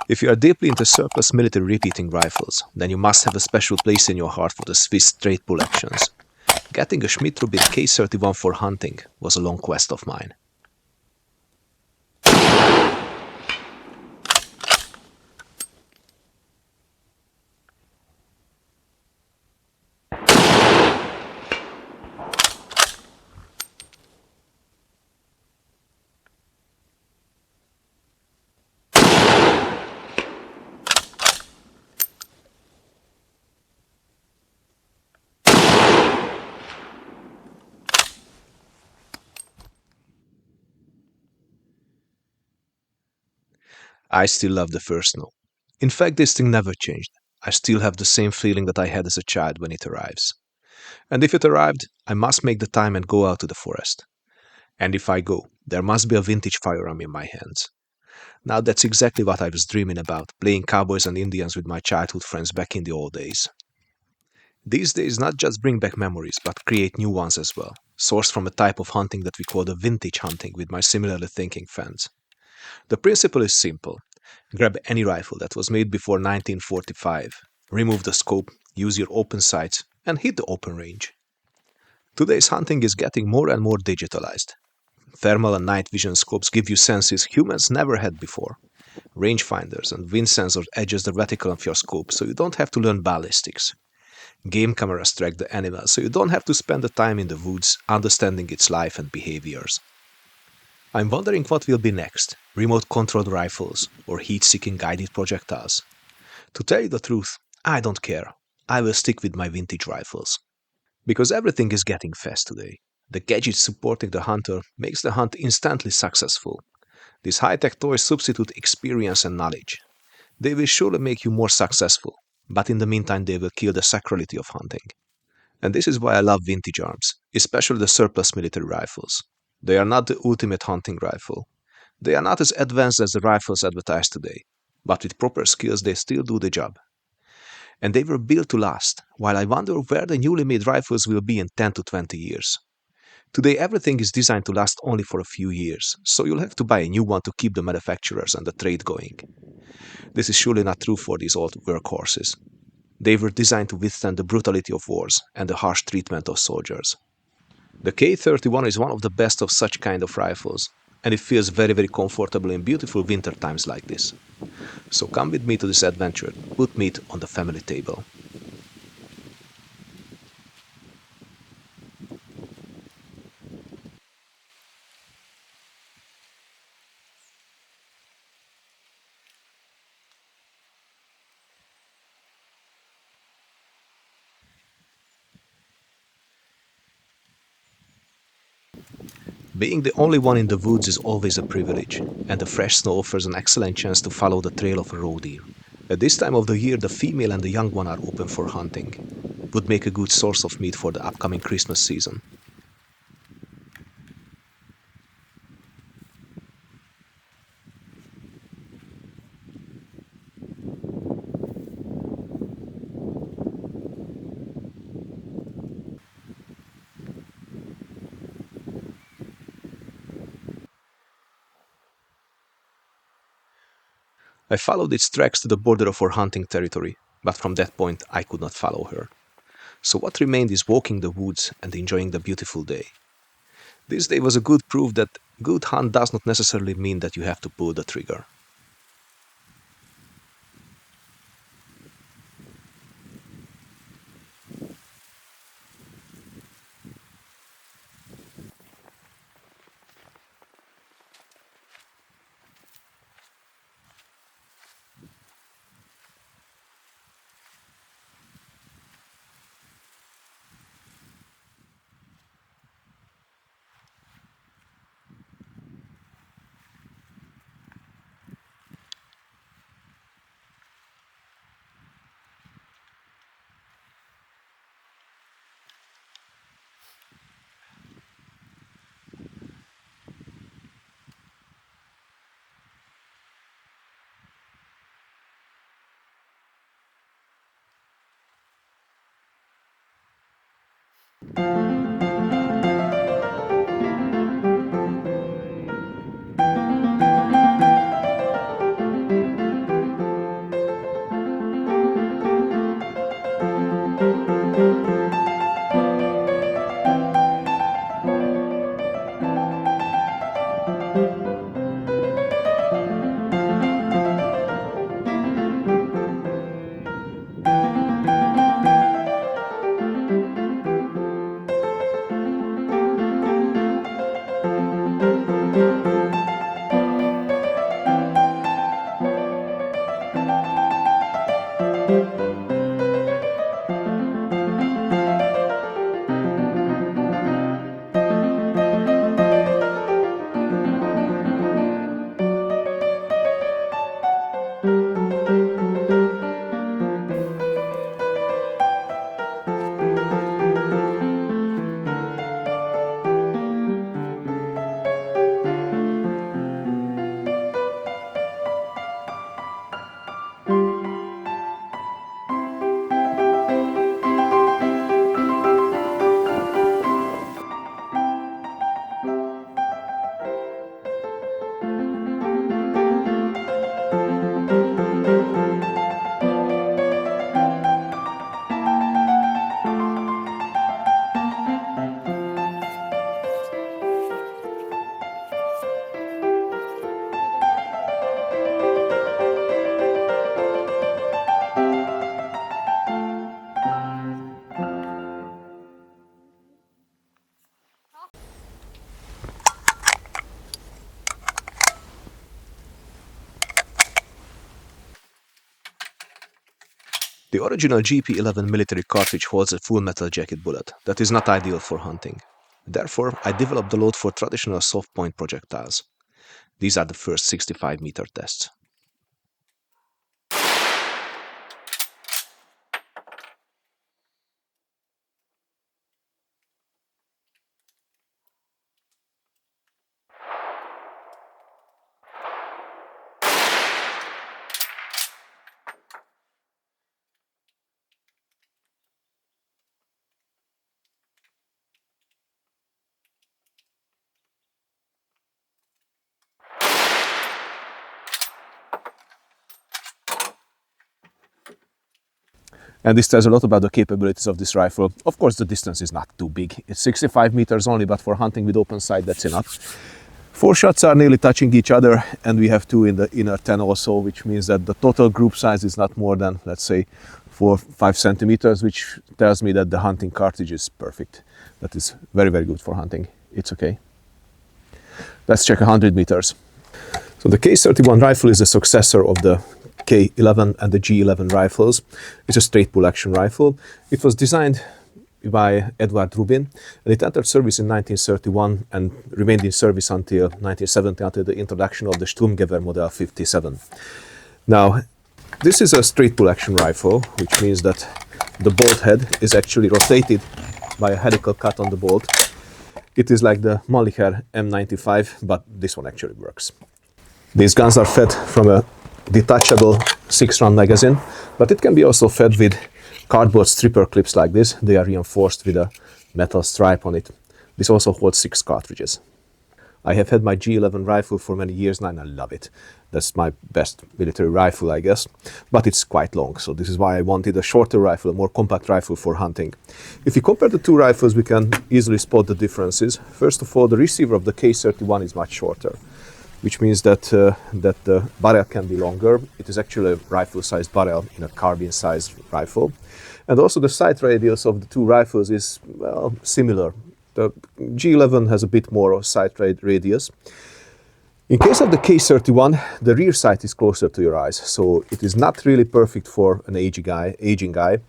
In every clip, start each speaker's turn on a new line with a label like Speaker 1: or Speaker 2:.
Speaker 1: If you are deeply into surplus military repeating rifles, then you must have a special place in your heart for the Swiss straight pull actions. Getting a Schmidt Rubin K31 for hunting was a long quest of mine. I still love the first snow. In fact, this thing never changed. I still have the same feeling that I had as a child when it arrives. And if it arrived, I must make the time and go out to the forest. And if I go, there must be a vintage firearm in my hands. Now that's exactly what I was dreaming about, playing cowboys and Indians with my childhood friends back in the old days. These days not just bring back memories, but create new ones as well, sourced from a type of hunting that we call the vintage hunting with my similarly thinking friends. The principle is simple. Grab any rifle that was made before 1945, remove the scope, use your open sights, and hit the open range. Today's hunting is getting more and more digitalized. Thermal and night vision scopes give you senses humans never had before. Rangefinders and wind sensors adjust the reticle of your scope so you don't have to learn ballistics. Game cameras track the animal so you don't have to spend the time in the woods understanding its life and behaviors. I'm wondering what will be next, remote controlled rifles or heat-seeking guided projectiles. To tell you the truth, I don't care. I will stick with my vintage rifles. Because everything is getting fast today. The gadgets supporting the hunter makes the hunt instantly successful. These high-tech toys substitute experience and knowledge. They will surely make you more successful, but in the meantime they will kill the sacrality of hunting. And this is why I love vintage arms, especially the surplus military rifles. They are not the ultimate hunting rifle. They are not as advanced as the rifles advertised today, but with proper skills they still do the job. And they were built to last, while I wonder where the newly made rifles will be in 10 to 20 years. Today everything is designed to last only for a few years, so you'll have to buy a new one to keep the manufacturers and the trade going. This is surely not true for these old workhorses. They were designed to withstand the brutality of wars and the harsh treatment of soldiers. The K31 is one of the best of such kind of rifles, and it feels very comfortable in beautiful winter times like this. So come with me to this adventure, put meat on the family table. Being the only one in the woods is always a privilege, and the fresh snow offers an excellent chance to follow the trail of a roe deer. At this time of the year, the female and the young one are open for hunting. Would make a good source of meat for the upcoming Christmas season. I followed its tracks to the border of our hunting territory, but from that point I could not follow her. So what remained is walking the woods and enjoying the beautiful day. This day was a good proof that good hunt does not necessarily mean that you have to pull the trigger. The original GP11 military cartridge holds a full metal jacket bullet that is not ideal for hunting. Therefore, I developed the load for traditional soft point projectiles. These are the first 65-meter tests. And this tells a lot about the capabilities of this rifle. Of course, the distance is not too big. It's 65 meters only, but for hunting with open sight, that's enough. 4 shots are nearly touching each other, and we have 2 in the inner 10 also, which means that the total group size is not more than, let's say, 4-5 centimeters, which tells me that the hunting cartridge is perfect. That is very, very good for hunting. It's okay. Let's check 100 meters. So the K31 rifle is the successor of the K11 and the G11 rifles. It's a straight pull action rifle. It was designed by Schmidt Rubin, and it entered service in 1931 and remained in service until 1970, until the introduction of the Sturmgewehr Model 57. Now, this is a straight pull action rifle, which means that the bolt head is actually rotated by a helical cut on the bolt. It is like the Mannlicher M95, but this one actually works. These guns are fed from a detachable 6-round magazine, but it can be also fed with cardboard stripper clips like this. They are reinforced with a metal stripe on it. This also holds 6 cartridges. I have had my G11 rifle for many years now and I love it. That's my best military rifle, I guess, but it's quite long, so this is why I wanted a shorter rifle, a more compact rifle for hunting. If you compare the 2 rifles, we can easily spot the differences. First of all, the receiver of the K31 is much shorter, which means that the barrel can be longer. It is actually a rifle-sized barrel in a carbine-sized rifle. And also the sight radius of the 2 rifles is, well, similar. The G11 has a bit more of sight radius. In case of the K31, the rear sight is closer to your eyes, so it is not really perfect for an aging guy.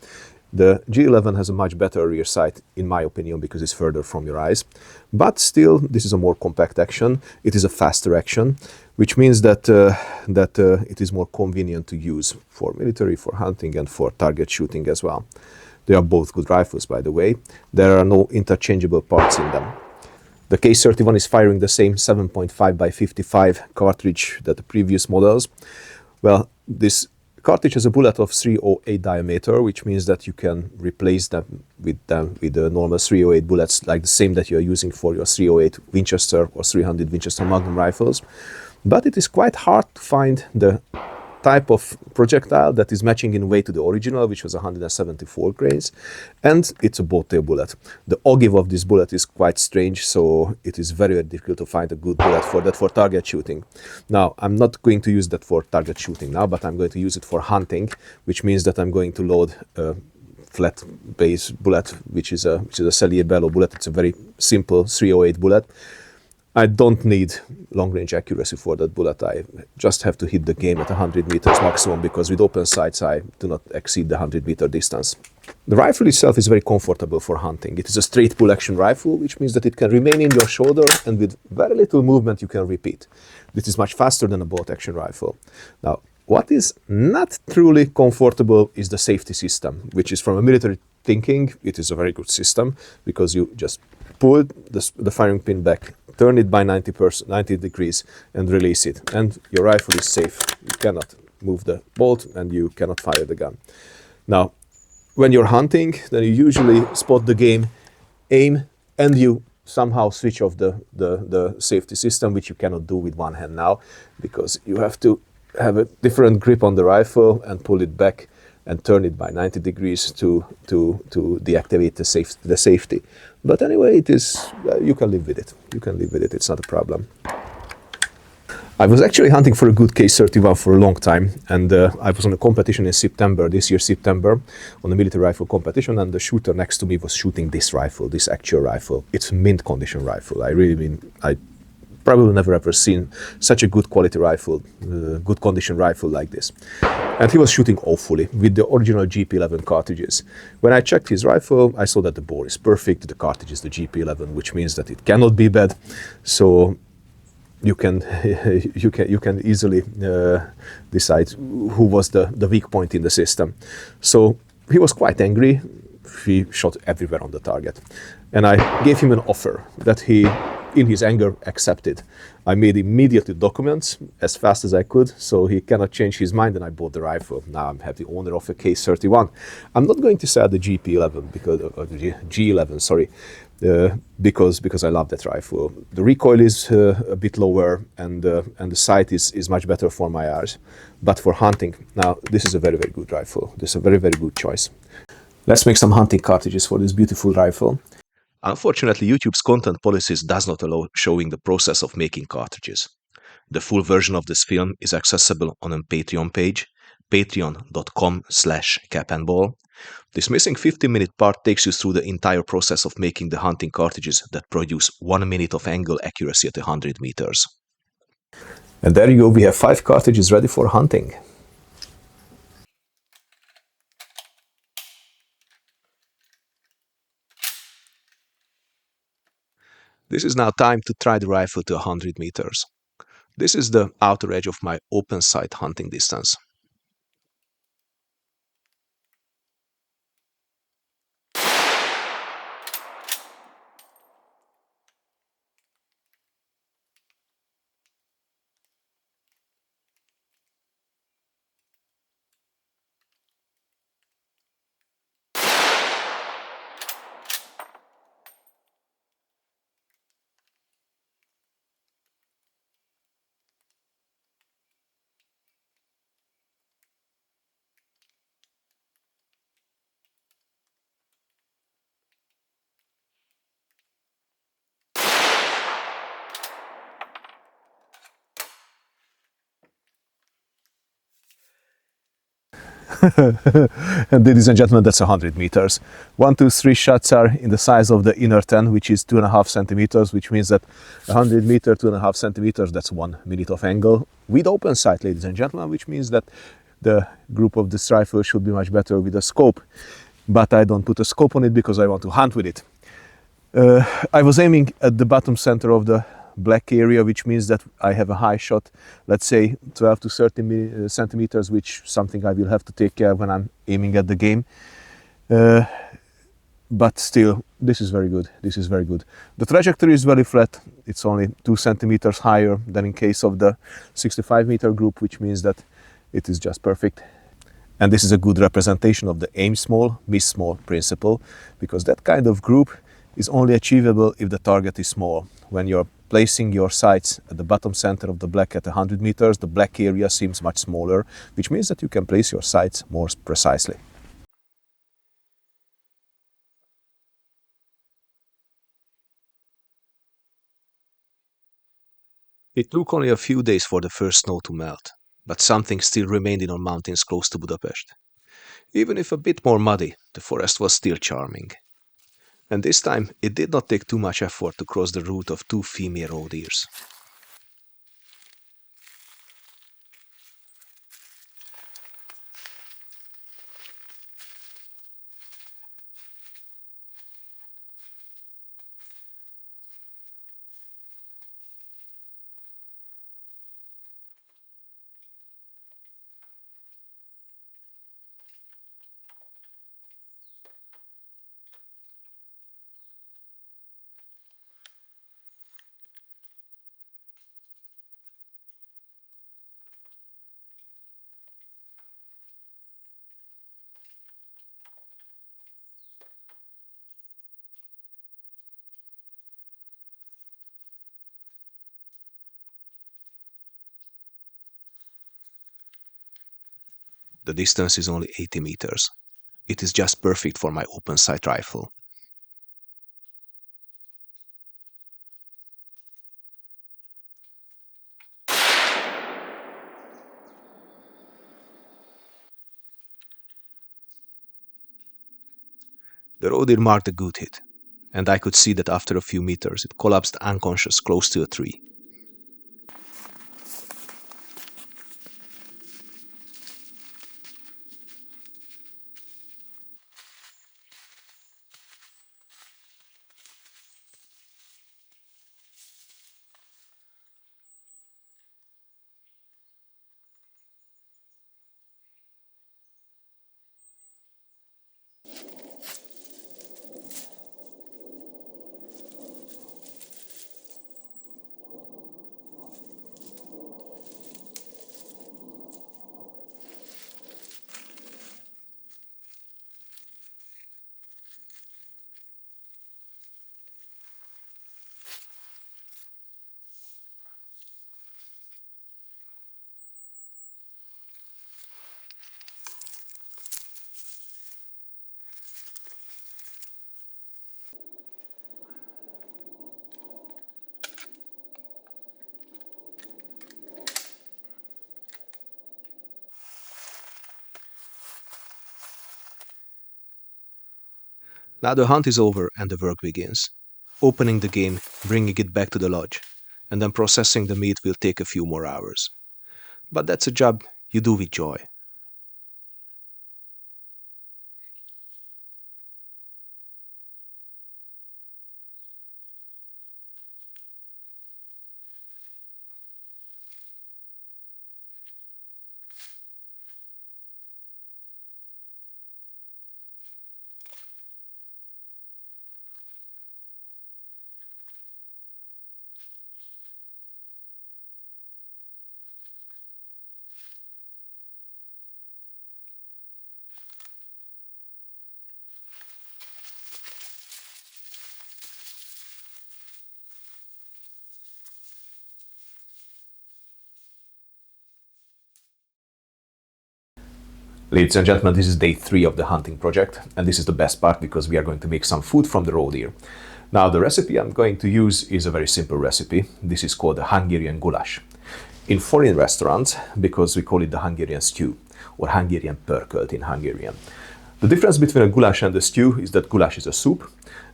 Speaker 1: The G11 has a much better rear sight, in my opinion, because it's further from your eyes. But still, this is a more compact action. It is a faster action, which means that it is more convenient to use for military, for hunting, and for target shooting as well. They are both good rifles, by the way. There are no interchangeable parts in them. The K31 is firing the same 7.5 by 55 cartridge that the previous models. Well, this cartridge has a bullet of 308 diameter, which means that you can replace them with the normal 308 bullets, like the same that you are using for your 308 Winchester or 300 Winchester Magnum rifles. But it is quite hard to find the type of projectile that is matching in weight to the original, which was 174 grains, and it's a boat-tail bullet. The ogive of this bullet is quite strange, so it is very, very difficult to find a good bullet for target shooting. Now, I'm not going to use that for target shooting now, but I'm going to use it for hunting, which means that I'm going to load a flat base bullet, which is a Cellier Bello bullet. It's a very simple 308 bullet. I don't need long-range accuracy for that bullet. I just have to hit the game at 100 meters maximum, because with open sights I do not exceed the 100-meter distance. The rifle itself is very comfortable for hunting. It is a straight pull-action rifle, which means that it can remain in your shoulder, and with very little movement you can repeat. This is much faster than a bolt-action rifle. Now, What is not truly comfortable is the safety system, which is from a military thinking. It is a very good system because you just pull the firing pin back, turn it by 90 degrees and release it. And your rifle is safe. You cannot move the bolt and you cannot fire the gun. Now, when you're hunting, then you usually spot the game, aim, and you somehow switch off the safety system, which you cannot do with one hand now, because you have to have a different grip on the rifle and pull it back and turn it by 90 degrees to deactivate the safety. But anyway, it is you can live with it. You can live with it. It's not a problem. I was actually hunting for a good K31 for a long time, and I was on a competition in September, this year September, on a military rifle competition, and the shooter next to me was shooting this rifle, this actual rifle. It's a mint condition rifle. I probably never ever seen such a good quality rifle, good condition rifle like this. And he was shooting awfully with the original GP11 cartridges. When I checked his rifle, I saw that the bore is perfect, the cartridge is the GP11, which means that it cannot be bad. So you can easily decide who was the weak point in the system. So he was quite angry. He shot everywhere on the target. And I gave him an offer that he, in his anger, accepted. I made immediately documents as fast as I could, so he cannot change his mind, and I bought the rifle. Now I'm the owner of a K31. I'm not going to sell the GP11 because G11, sorry, because I love that rifle. The recoil is a bit lower, and the sight is much better for my eyes. But for hunting, now this is a very, very good rifle. This is a very, very good choice. Let's make some hunting cartridges for this beautiful rifle. Unfortunately, YouTube's content policies does not allow showing the process of making cartridges. The full version of this film is accessible on a Patreon page, patreon.com/Capandball. This missing 15-minute part takes you through the entire process of making the hunting cartridges that produce 1 minute of angle accuracy at 100 meters. And there you go, we have 5 cartridges ready for hunting. This is now time to try the rifle to 100 meters. This is the outer edge of my open sight hunting distance. And ladies and gentlemen, that's 100 meters. 1, 2, 3 shots are in the size of the inner 10, which is 2.5 centimeters, which means that 100 meter, 2.5 centimeters, that's 1 minute of angle with open sight, ladies and gentlemen, which means that the group of this rifle should be much better with a scope. But I don't put a scope on it because I want to hunt with it. I was aiming at the bottom center of the black area, which means that I have a high shot, let's say 12 to 30 centimeters, which is something I will have to take care when I'm aiming at the game. But still, this is very good. This is very good. The trajectory is very flat. It's only 2 centimeters higher than in case of the 65-meter group, which means that it is just perfect. And this is a good representation of the aim small, miss small principle, because that kind of group is only achievable if the target is small. When you're placing your sights at the bottom center of the black at 100 meters, the black area seems much smaller, which means that you can place your sights more precisely. It took only a few days for the first snow to melt, but something still remained in our mountains close to Budapest. Even if a bit more muddy, the forest was still charming. And this time, it did not take too much effort to cross the route of 2 female roe deers. The distance is only 80 meters. It is just perfect for my open sight rifle. The roe deer marked a good hit, and I could see that after a few meters it collapsed unconscious close to a tree. Now the hunt is over and the work begins. Opening the game, bringing it back to the lodge, and then processing the meat will take a few more hours. But that's a job you do with joy. Ladies and gentlemen, this is day 3 of the hunting project, and this is the best part because we are going to make some food from the roe deer. Now, the recipe I'm going to use is a very simple recipe. This is called the Hungarian goulash. In foreign restaurants, because we call it the Hungarian stew, or Hungarian pörkölt in Hungarian. The difference between a goulash and a stew is that goulash is a soup,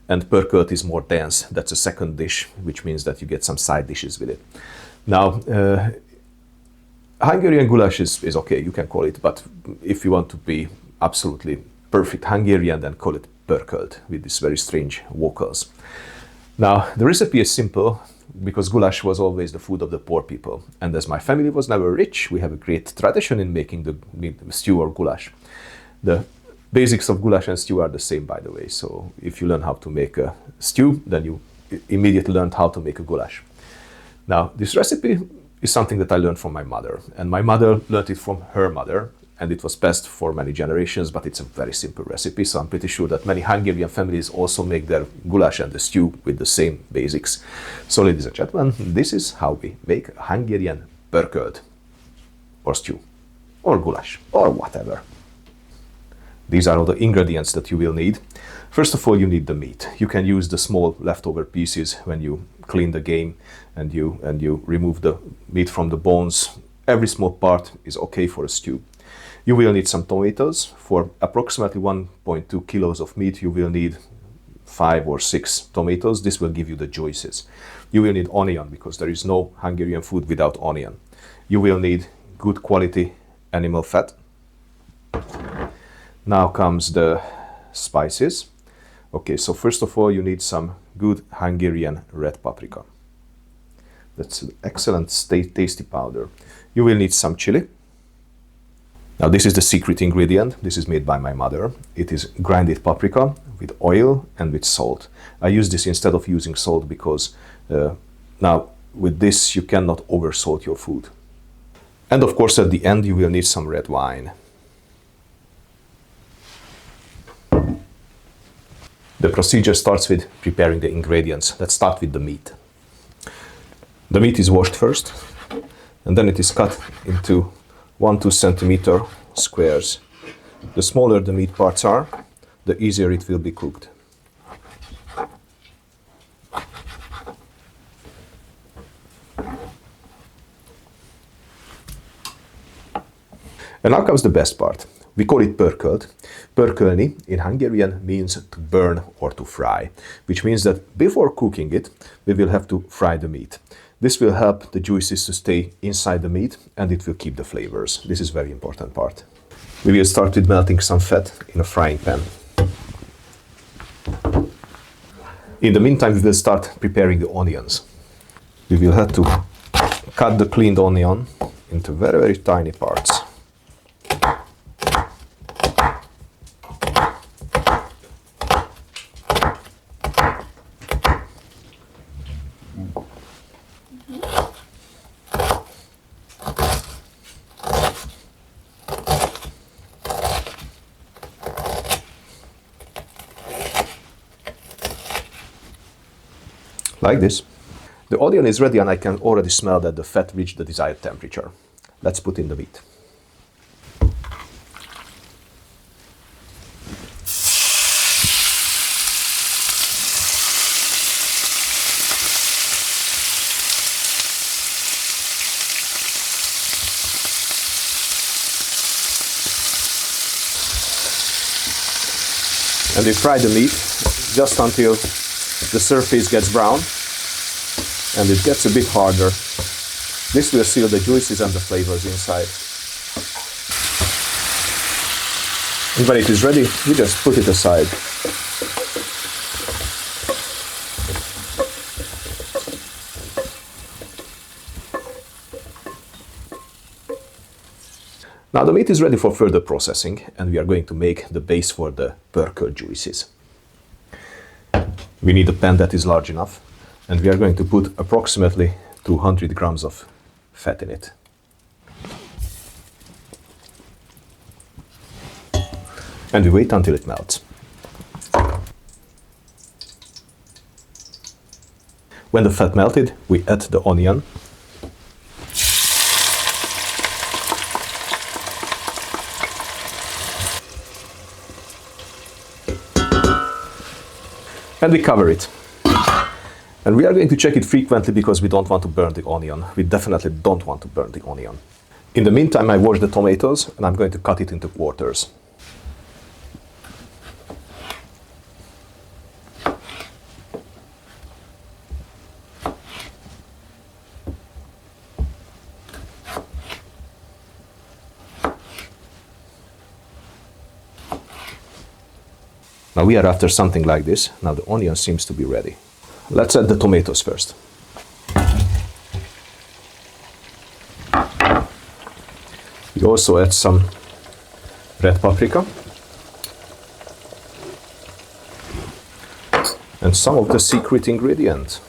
Speaker 1: and pörkölt is more dense. That's a second dish, which means that you get some side dishes with it. Now, Hungarian goulash is okay, you can call it, but if you want to be absolutely perfect Hungarian, then call it pörkölt with these very strange vocals. Now, the recipe is simple because goulash was always the food of the poor people. And as my family was never rich, we have a great tradition in making the stew or goulash. The basics of goulash and stew are the same, by the way. So if you learn how to make a stew, then you immediately learned how to make a goulash. Now, this recipe is something that I learned from my mother, and my mother learned it from her mother, and it was passed for many generations, but it's a very simple recipe, so I'm pretty sure that many Hungarian families also make their goulash and the stew with the same basics. So, ladies and gentlemen, this is how we make Hungarian pörkölt, or stew, or goulash, or whatever. These are all the ingredients that you will need. First of all, you need the meat. You can use the small leftover pieces when you clean the game and you remove the meat from the bones. Every small part is okay for a stew. You will need some tomatoes. For approximately 1.2 kilos of meat, you will need 5 or 6 tomatoes. This will give you the juices. You will need onion because there is no Hungarian food without onion. You will need good quality animal fat. Now comes the spices. Okay, so first of all, you need some good Hungarian red paprika. That's an excellent tasty powder. You will need some chili. Now this is the secret ingredient. This is made by my mother. It is grinded paprika with oil and with salt. I use this instead of using salt because now with this you cannot oversalt your food. And of course at the end you will need some red wine. The procedure starts with preparing the ingredients. Let's start with the meat. The meat is washed first, and then it is cut into 1-2 centimeter squares. The smaller the meat parts are, the easier it will be cooked. And now comes the best part. We call it pörkölt. Pörkölni in Hungarian means to burn or to fry, which means that before cooking it, we will have to fry the meat. This will help the juices to stay inside the meat and it will keep the flavors. This is a very important part. We will start with melting some fat in a frying pan. In the meantime, we will start preparing the onions. We will have to cut the cleaned onion into very, very tiny parts. Like this. The onion is ready and I can already smell that the fat reached the desired temperature. Let's put in the meat. And we fry the meat just until the surface gets brown and it gets a bit harder. This will seal the juices and the flavors inside. And when it is ready, we just put it aside. Now the meat is ready for further processing and we are going to make the base for the pörkölt juices. We need a pan that is large enough and we are going to put approximately 200 grams of fat in it. And we wait until it melts. When the fat melted, we add the onion. And we cover it. And we are going to check it frequently because we don't want to burn the onion. We definitely don't want to burn the onion. In the meantime, I wash the tomatoes and I'm going to cut it into quarters. Now we are after something like this. Now the onion seems to be ready. Let's add the tomatoes first. We also add some red paprika and some of the secret ingredient.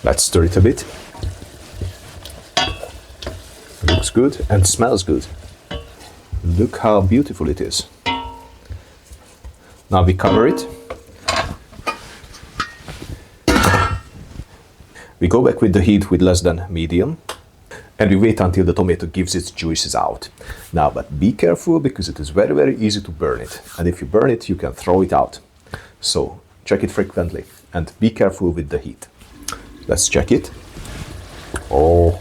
Speaker 1: Let's stir it a bit. Looks good and smells good. Look how beautiful it is. Now we cover it. We go back with the heat with less than medium and we wait until the tomato gives its juices out. Now, but be careful because it is very, very easy to burn it. And if you burn it, you can throw it out. So check it frequently and be careful with the heat. Let's check it. Oh,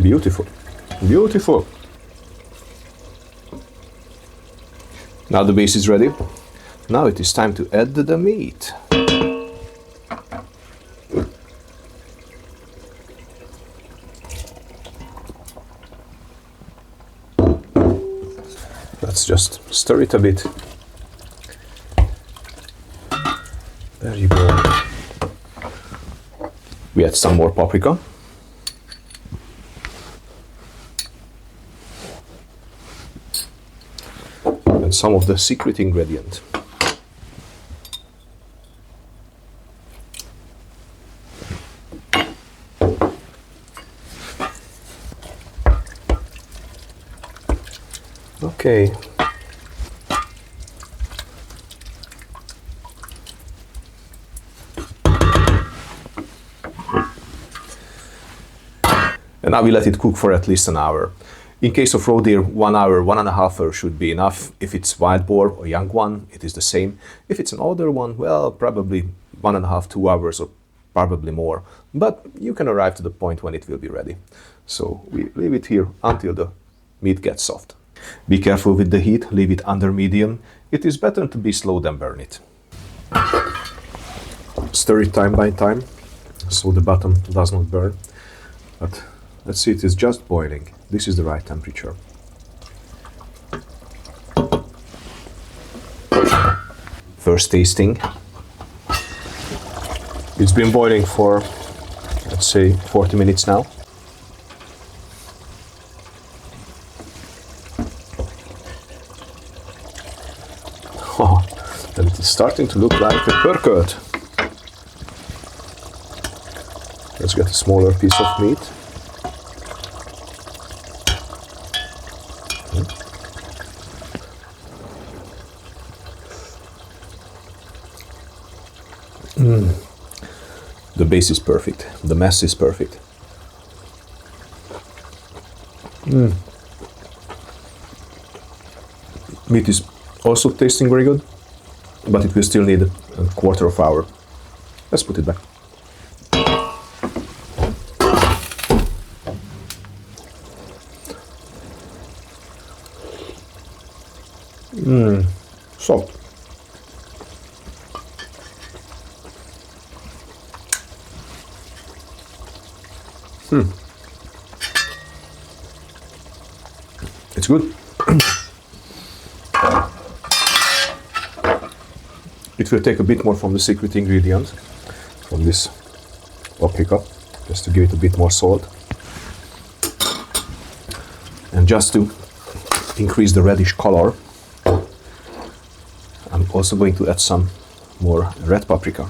Speaker 1: beautiful, beautiful. Now the base is ready. Now it is time to add the meat. Let's just stir it a bit. There you go. We add some more paprika. And some of the secret ingredient. Okay. And now we let it cook for at least an hour. In case of roe deer, 1 hour, 1.5 hours should be enough. If it's wild boar or young one, it is the same. If it's an older one, well, probably 1.5, 2 hours or probably more. But you can arrive to the point when it will be ready. So we leave it here until the meat gets soft. Be careful with the heat, leave it under medium. It is better to be slow than burn it. Stir it time by time, so the bottom does not burn. But let's see, it is just boiling. This is the right temperature. First tasting. It's been boiling for, let's say, 40 minutes now. Oh, and it is starting to look like a purkert. Let's get a smaller piece of meat. The base is perfect. The mass is perfect. Meat is also tasting very good, but it will still need a quarter of an hour. Let's put it back. Soft. It's good. It will take a bit more from the secret ingredient, from this paprika, just to give it a bit more salt. And just to increase the reddish color, I'm also going to add some more red paprika,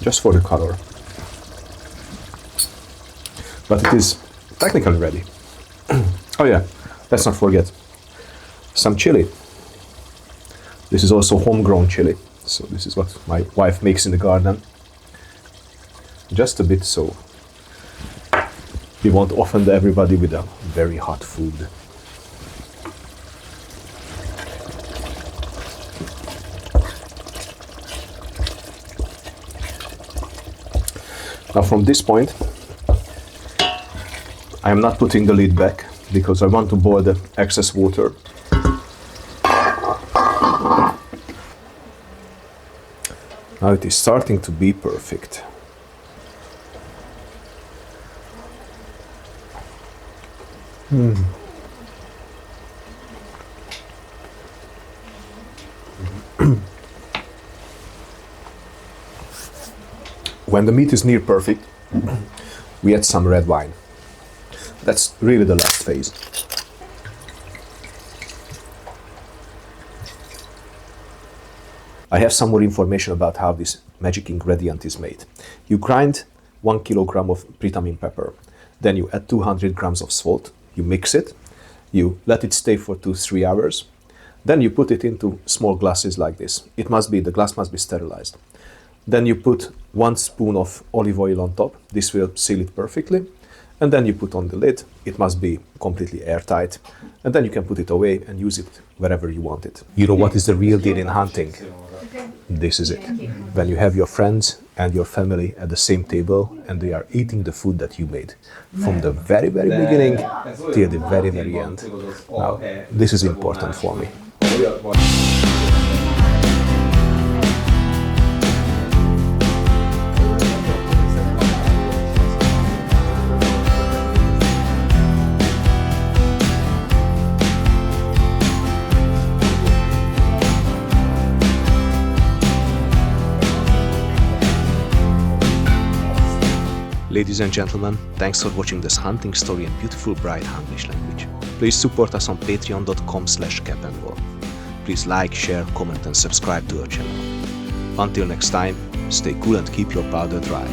Speaker 1: just for the color. But it is technically ready. Oh yeah, let's not forget some chili. This is also homegrown chili, so this is what my wife makes in the garden. Just a bit, so we won't offend everybody with a very hot food. Now from this point, I am not putting the lid back because I want to boil the excess water. Now it is starting to be perfect. When the meat is near perfect, we add some red wine. That's really the last phase. I have some more information about how this magic ingredient is made. You grind 1 kilogram of Britamine pepper, then you add 200 grams of salt, you mix it, you let it stay for 2-3 hours, then you put it into small glasses like this. The glass must be sterilized. Then you put 1 spoon of olive oil on top, this will seal it perfectly, and then you put on the lid. It must be completely airtight, and then you can put it away and use it wherever you want it. You know what is the real deal in hunting? This is it. When you have your friends and your family at the same table and they are eating the food that you made from the very, very beginning till the very, very end. Now, this is important for me. Ladies and gentlemen, thanks for watching this hunting story in beautiful bright Hungarian language. Please support us on patreon.com/Capandball. Please like, share, comment and subscribe to our channel. Until next time, stay cool and keep your powder dry.